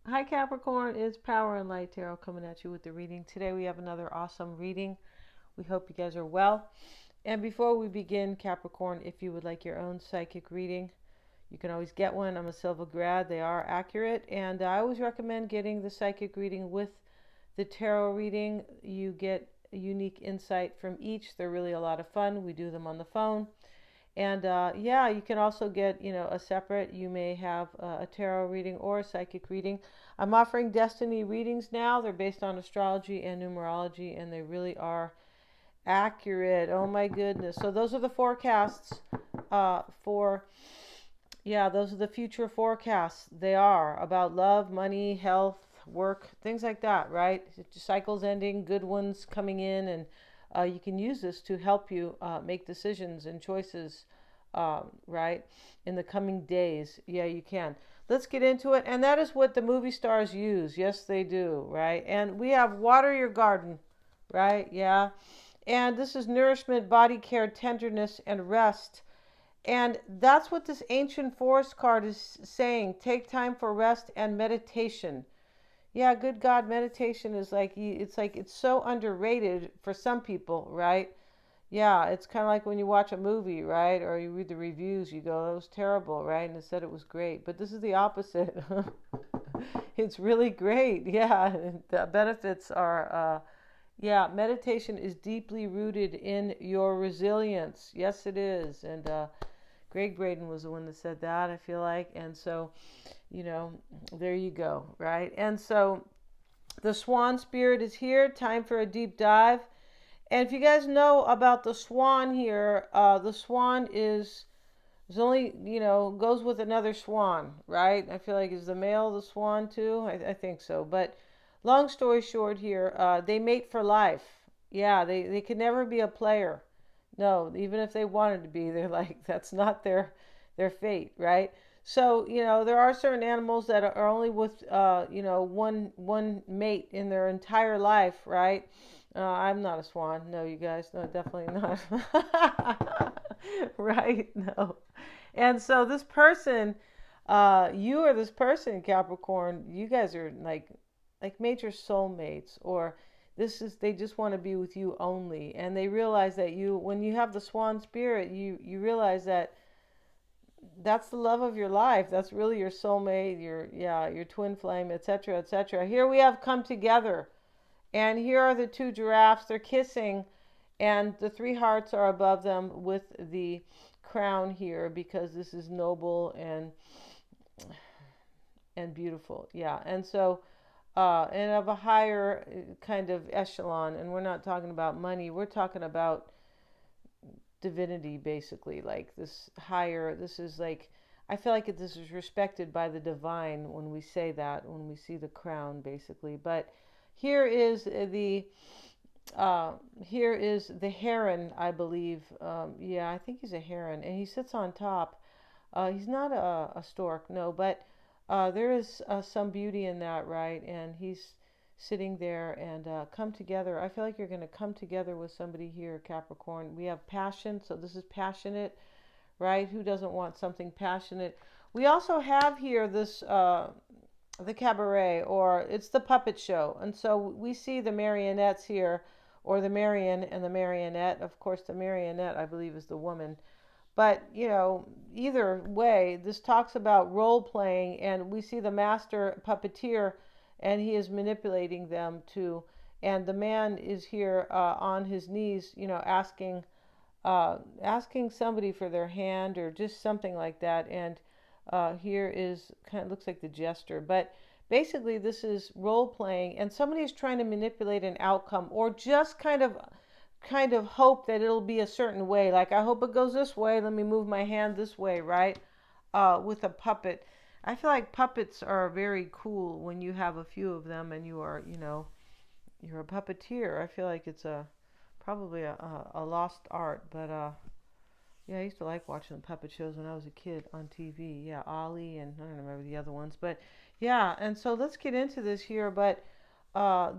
Hi Capricorn, it's Power and Light Tarot coming at you with the reading. Today we have another awesome reading. We hope you guys are well. And before we begin, Capricorn, if you would like your own psychic reading, you can always get one. I'm a Silva grad. They are accurate. And I always recommend getting the psychic reading with the tarot reading. You get a unique insight from each. They're really a lot of fun. We do them on the phone. And yeah, you can also get, a separate, you may have a tarot reading or a psychic reading. I'm offering destiny readings now. They're based on astrology and numerology, and they really are accurate. Oh my goodness. So those are the forecasts those are the future forecasts. They are about love, money, health, work, things like that, right? Cycles ending, good ones coming in, and you can use this to help you make decisions and choices, right, in the coming days. Yeah, you can. Let's get into it. And that is what the movie stars use. Yes, they do, right? And we have water your garden, right? Yeah. And this is nourishment, body care, tenderness, and rest. And that's what this ancient forest card is saying. Take time for rest and meditation. Yeah, good God, meditation is it's so underrated for some people, right? Yeah, it's kind of like when you watch a movie, right? Or you read the reviews, you go, "It was terrible," right? And it said it was great. But this is the opposite. It's really great. Yeah, the benefits are, yeah, meditation is deeply rooted in your resilience. Yes, it is. And Greg Braden was the one that said that, I feel like. And so, you know, there you go, right? And so the swan spirit is here. Time for a deep dive. And if you guys know about the swan here, the swan is only, goes with another swan, right? I feel like is the male the swan too? I think so. But long story short here, they mate for life. Yeah, they can never be a player. No, even if they wanted to be, they're like, that's not their fate, right? So, there are certain animals that are only with, one mate in their entire life, right? I'm not a swan. No, you guys. No, definitely not. Right? No. And so this person, you or this person, Capricorn, you guys are like major soulmates, or they just want to be with you only, and they realize that when you have the swan spirit, you realize that that's the love of your life. That's really your soulmate, your twin flame, etc., etc. Here we have come together, and here are the two giraffes. They're kissing, and the three hearts are above them with the crown here because this is noble and beautiful. Yeah, and so and of a higher kind of echelon, and we're not talking about money. We're talking about divinity, basically. Like this higher. This is like I feel like this is respected by the divine when we say that, when we see the crown, basically. But here is the heron, I believe. Yeah, I think he's a heron, and he sits on top. He's not a stork, no, but there is some beauty in that, right? And he's sitting there and come together. I feel like you're going to come together with somebody here, Capricorn. We have passion, so this is passionate, right? Who doesn't want something passionate? We also have here this the cabaret, or it's the puppet show. And so we see the marionettes here, or the Marion and the marionette. Of course, the marionette, I believe, is the woman. But, either way, this talks about role playing, and we see the master puppeteer, and he is manipulating them to, and the man is here on his knees, asking somebody for their hand or just something like that. And here is kind of looks like the jester, but basically this is role playing, and somebody is trying to manipulate an outcome, or just kind of hope that it'll be a certain way. Like, I hope it goes this way. Let me move my hand this way, right? With a puppet. I feel like puppets are very cool when you have a few of them and you are, you're a puppeteer. I feel like it's probably a lost art, but yeah, I used to like watching the puppet shows when I was a kid on TV. Yeah, Ollie, and I don't remember the other ones, but yeah. And so let's get into this here. But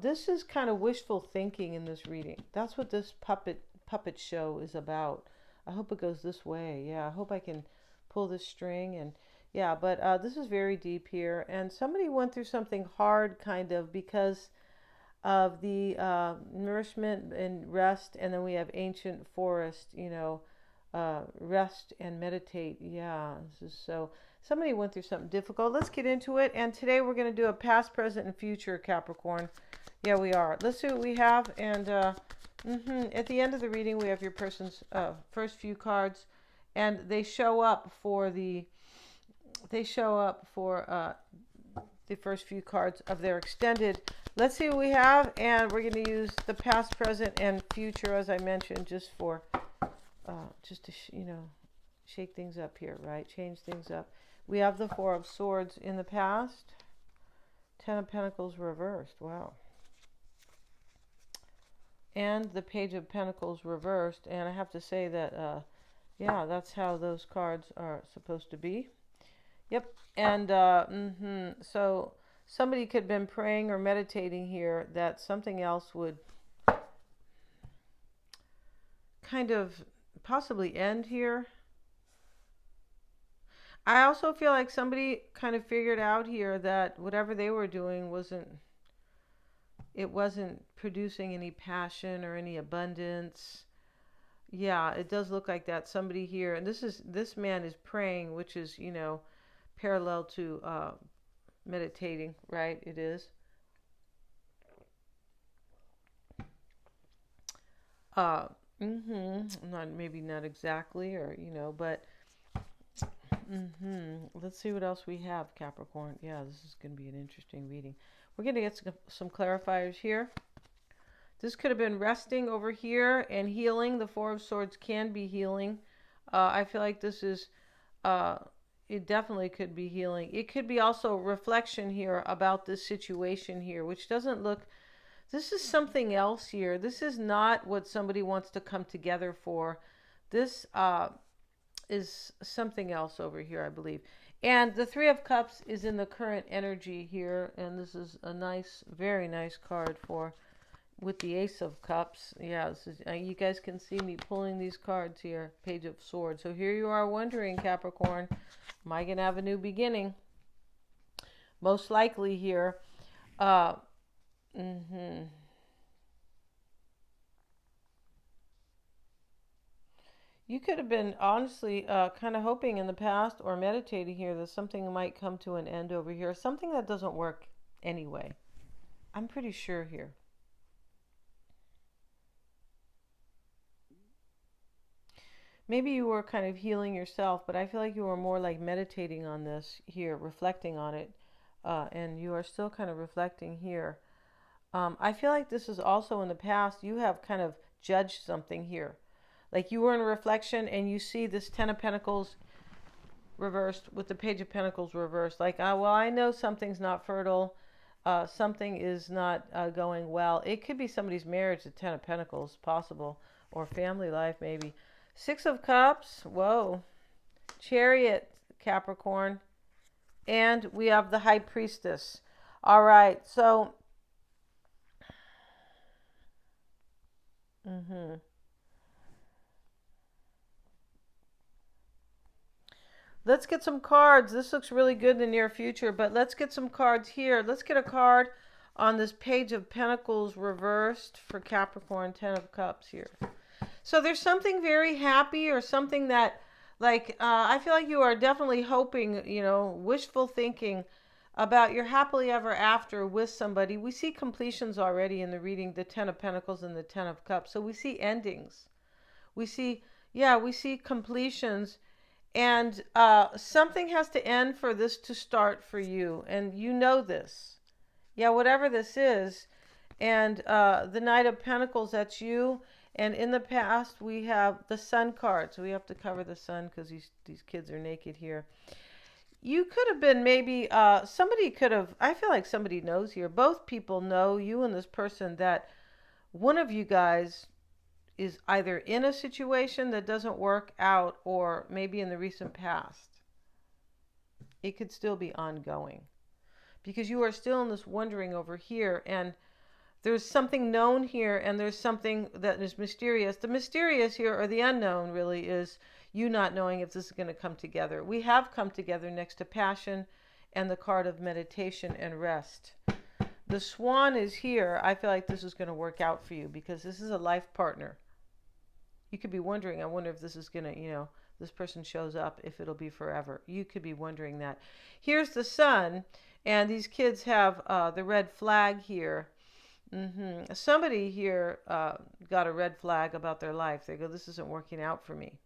this is kind of wishful thinking in this reading. That's what this puppet show is about. I hope it goes this way. Yeah, I hope I can pull this string, and Yeah, but this is very deep here. And somebody went through something hard, kind of, because of the nourishment and rest. And then we have ancient forest, rest and meditate. Yeah, this is so. Somebody went through something difficult. Let's get into it. And today we're going to do a past, present, and future, Capricorn. Yeah, we are. Let's see what we have. And at the end of the reading, we have your person's first few cards, and they show up for the first few cards of their extended. Let's see what we have, and we're going to use the past, present, and future, as I mentioned, just for just to shake things up here, right? Change things up. We have the Four of Swords in the past, Ten of Pentacles reversed. Wow. And the Page of Pentacles reversed. And I have to say that, yeah, that's how those cards are supposed to be. Yep. And so somebody could have been praying or meditating here that something else would kind of possibly end here. I also feel like somebody kind of figured out here that whatever they were doing wasn't producing any passion or any abundance. Yeah, it does look like that. Somebody here, and this man is praying, which is, parallel to meditating, right? It is. Maybe not exactly, or but let's see what else we have, Capricorn. Yeah, this is going to be an interesting reading. We're going to get some clarifiers here. This could have been resting over here and healing. The Four of Swords can be healing. I feel like this is, it definitely could be healing. It could be also reflection here about this situation here, which doesn't look, this is something else here. This is not what somebody wants to come together for. This is something else over here, I believe. And the Three of Cups is in the current energy here. And this is a nice, very nice card for, with the Ace of Cups. Yeah, this is, you guys can see me pulling these cards here. Page of Swords. So here you are wondering, Capricorn, am I going to have a new beginning? Most likely here. You could have been honestly kind of hoping in the past or meditating here that something might come to an end over here. Something that doesn't work anyway. I'm pretty sure here. Maybe you were kind of healing yourself, but I feel like you were more like meditating on this here, reflecting on it. And you are still kind of reflecting here. I feel like this is also in the past, you have kind of judged something here. Like you were in reflection and you see this Ten of Pentacles reversed with the Page of Pentacles reversed. Like, well, I know something's not fertile. Something is not going well. It could be somebody's marriage, the Ten of Pentacles, possible. Or family life, maybe. Six of Cups. Whoa. Chariot, Capricorn. And we have the High Priestess. All right. So. Let's get some cards. This looks really good in the near future, but let's get some cards here. Let's get a card on this Page of Pentacles reversed for Capricorn, Ten of Cups here. So there's something very happy or something that, like, I feel like you are definitely hoping, wishful thinking about your happily ever after with somebody. We see completions already in the reading, the Ten of Pentacles and the Ten of Cups. So we see endings. We see completions. And something has to end for this to start for you. And you know this. Yeah, whatever this is. And the Knight of Pentacles, that's you. And in the past, we have the Sun card. So we have to cover the Sun because these kids are naked here. You could have been maybe, somebody could have, I feel like somebody knows here. Both people know, you and this person, that one of you guys is either in a situation that doesn't work out or maybe in the recent past. It could still be ongoing because you are still in this wondering over here, and there's something known here and there's something that is mysterious. The mysterious here, or the unknown really, is you not knowing if this is going to come together. We have come together next to passion and the card of meditation and rest. The swan is here. I feel like this is going to work out for you because this is a life partner. You could be wondering, I wonder if this is going to, this person shows up, if it'll be forever. You could be wondering that. Here's the sun, and these kids have the red flag here. Somebody here got a red flag about their life. They go, this isn't working out for me.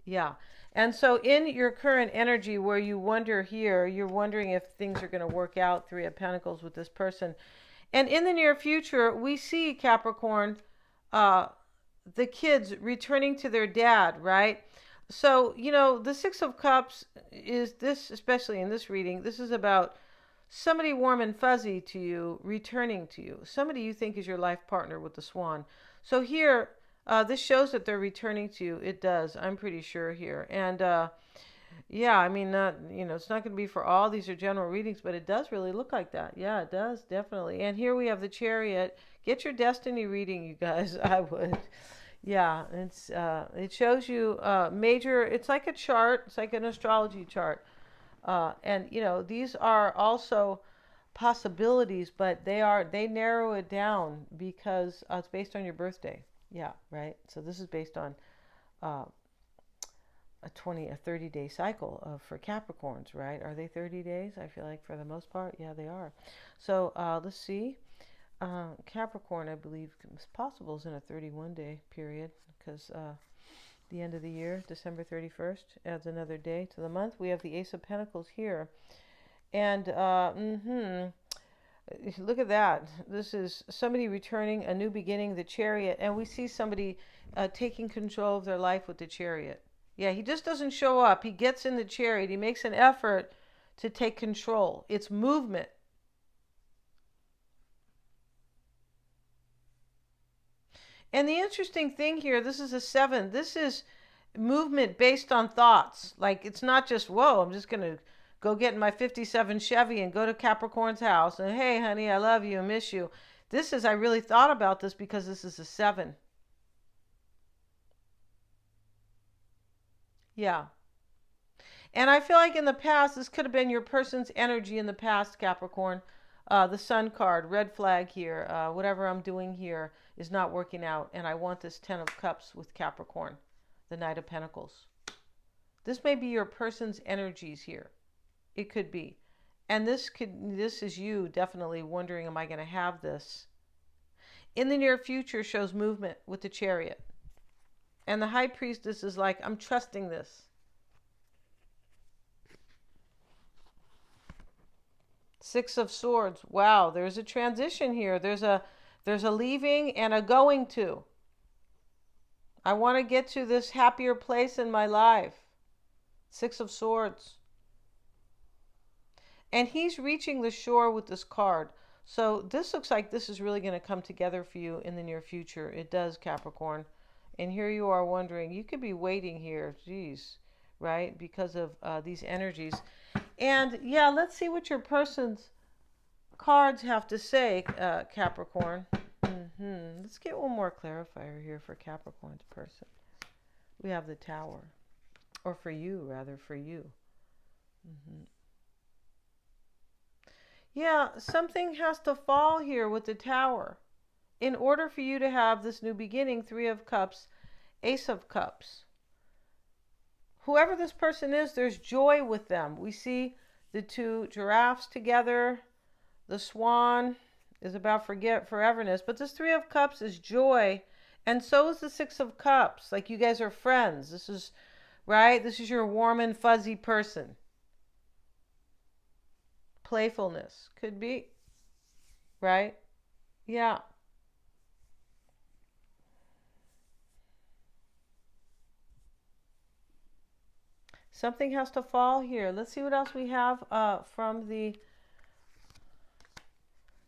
Yeah. And so in your current energy where you wonder here, you're wondering if things are going to work out, Three of Pentacles with this person. And in the near future, we see, Capricorn, the kids returning to their dad, right? So, the Six of Cups is this, especially in this reading, this is about somebody warm and fuzzy to you, returning to you. Somebody you think is your life partner with the swan. So here, this shows that they're returning to you. It does. I'm pretty sure here. And, yeah, I mean, it's not going to be for all. These are general readings, but it does really look like that. Yeah, it does, definitely. And here we have the Chariot. Get your destiny reading, you guys. I would. Yeah, it shows you major. It's like a chart. It's like an astrology chart. And these are also possibilities, but they narrow it down because it's based on your birthday. Yeah, right. So this is based on a 30-day cycle for Capricorns, right? Are they 30 days? I feel like for the most part, yeah, they are. So let's see. Capricorn, I believe, is possible is in a 31-day period because the end of the year, December 31st, adds another day to the month. We have the Ace of Pentacles here. And look at that. This is somebody returning, a new beginning, the Chariot. And we see somebody taking control of their life with the Chariot. Yeah, he just doesn't show up. He gets in the Chariot. He makes an effort to take control. It's movement. And the interesting thing here, this is a 7. This is movement based on thoughts. Like, it's not just, whoa, I'm just going to go get in my 57 Chevy and go to Capricorn's house. And, hey, honey, I love you, I miss you. This is, I really thought about this because this is a 7. Yeah. And I feel like in the past, this could have been your person's energy in the past, Capricorn. The Sun card, red flag here. Whatever I'm doing here is not working out. And I want this 10 of Cups with Capricorn, the Knight of Pentacles. This may be your person's energies here. It could be. And this is you definitely wondering, am I going to have this? In the near future shows movement with the Chariot. And the High Priestess is like, I'm trusting this. Six of Swords. Wow, there's a transition here. There's a leaving and a going to. I want to get to this happier place in my life. Six of Swords. And he's reaching the shore with this card. So this looks like this is really going to come together for you in the near future. It does, Capricorn. And here you are wondering, you could be waiting here. Geez, right? Because of these energies. And yeah, let's see what your person's cards have to say, Capricorn. Let's get one more clarifier here for Capricorn's person. We have the Tower. Or for you, rather, for you. Yeah, something has to fall here with the Tower. In order for you to have this new beginning, Three of Cups, Ace of Cups. Whoever this person is, there's joy with them. We see the two giraffes together. The swan is about foreverness. But this Three of Cups is joy. And so is the Six of Cups. Like, you guys are friends. This is, right? This is your warm and fuzzy person. Playfulness. Could be. Right? Yeah. Something has to fall here. Let's see what else we have from the...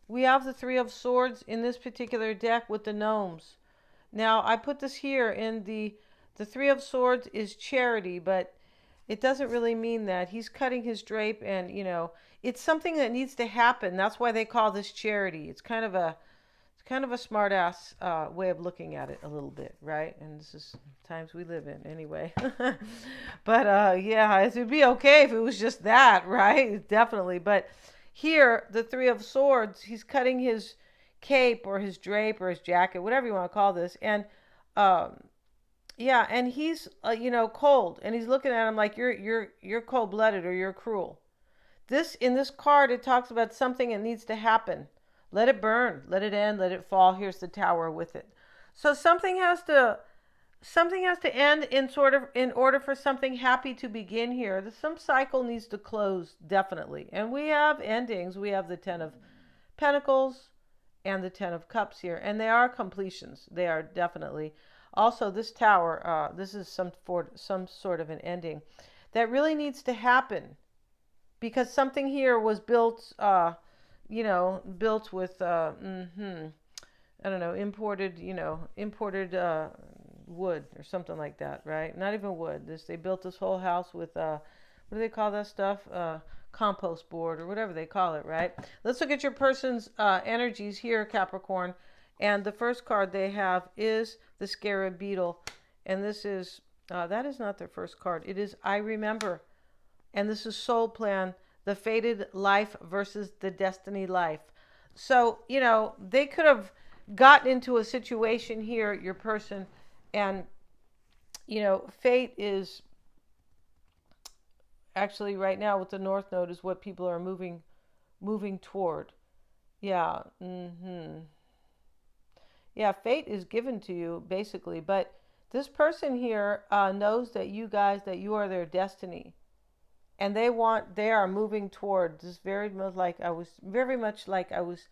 We have the Three of Swords in this particular deck with the gnomes. Now, I put this here in the Three of Swords is charity, but it doesn't really mean that. He's cutting his drape and, it's something that needs to happen. That's why they call this charity. It's kind of kind of a smart ass way of looking at it a little bit, right? And this is times we live in anyway. But yeah, it would be okay if it was just that, right? Definitely. But here, the Three of Swords, he's cutting his cape or his drape or his jacket, whatever you want to call this, and um, yeah, and he's cold, and he's looking at him like you're cold blooded or you're cruel. This in this card, it talks about something that needs to happen. Let it burn, let it end, let it fall. Here's the tower with it. So something has to end in order for something happy to begin here. Some cycle needs to close definitely. And we have endings. We have the 10 of Pentacles and the 10 of Cups here, and they are completions. They are definitely. Also, this tower, this is some sort of an ending that really needs to happen because something here was built, built with, I don't know, imported wood or something like that, right? Not even wood. They built this whole house with, what do they call that stuff? Compost board or whatever they call it, right? Let's look at your person's energies here, Capricorn. And the first card they have is the Scarab Beetle. And this is, that is not their first card. It is I Remember. And this is Soul Plan, the fated life versus the destiny life. So, they could have gotten into a situation here, your person, and, fate is actually right now with the North Node is what people are moving toward. Yeah. Yeah, fate is given to you basically, but this person here knows that you are their destiny, and they are moving toward this very much like I was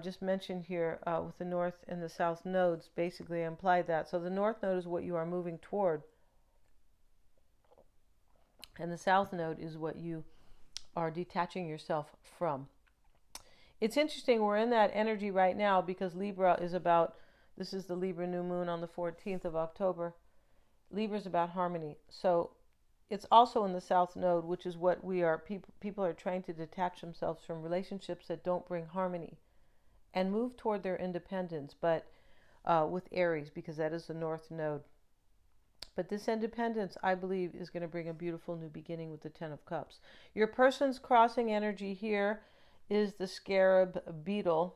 just mentioned here with the North and the South nodes. Basically, I implied that. So the North node is what you are moving toward, and the South node is what you are detaching yourself from. It's interesting, we're in that energy right now because Libra is about, this is the Libra new moon on the 14th of October. Libra is about harmony. So it's also in the South node, which is what we are, people are trying to detach themselves from relationships that don't bring harmony and move toward their independence, but with Aries, because that is the North node. But this independence, I believe, is going to bring a beautiful new beginning with the 10 of Cups. Your person's crossing energy here is the Scarab Beetle.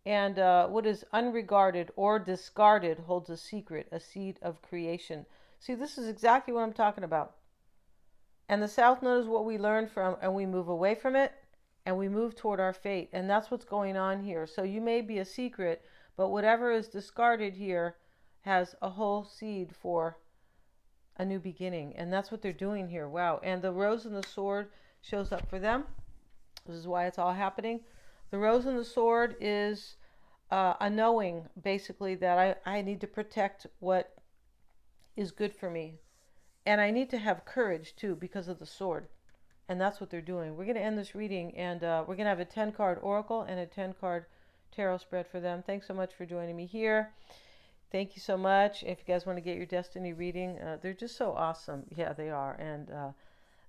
And what is unregarded or discarded holds a secret, a seed of creation. See, this is exactly what I'm talking about. And the South Node is what we learn from, and we move away from it, and we move toward our fate. And that's what's going on here. So you may be a secret, but whatever is discarded here has a whole seed for a new beginning. And that's what they're doing here. Wow. And the Rose and the Sword shows up for them. This is why it's all happening. The Rose and the Sword is a knowing, basically, that I need to protect what is good for me. And I need to have courage, too, because of the sword. And that's what they're doing. We're going to end this reading, and we're going to have a 10-card oracle and a 10-card tarot spread for them. Thanks so much for joining me here. Thank you so much. If you guys want to get your destiny reading, they're just so awesome. Yeah, they are. And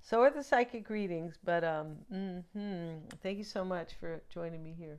so are the psychic readings. But thank you so much for joining me here.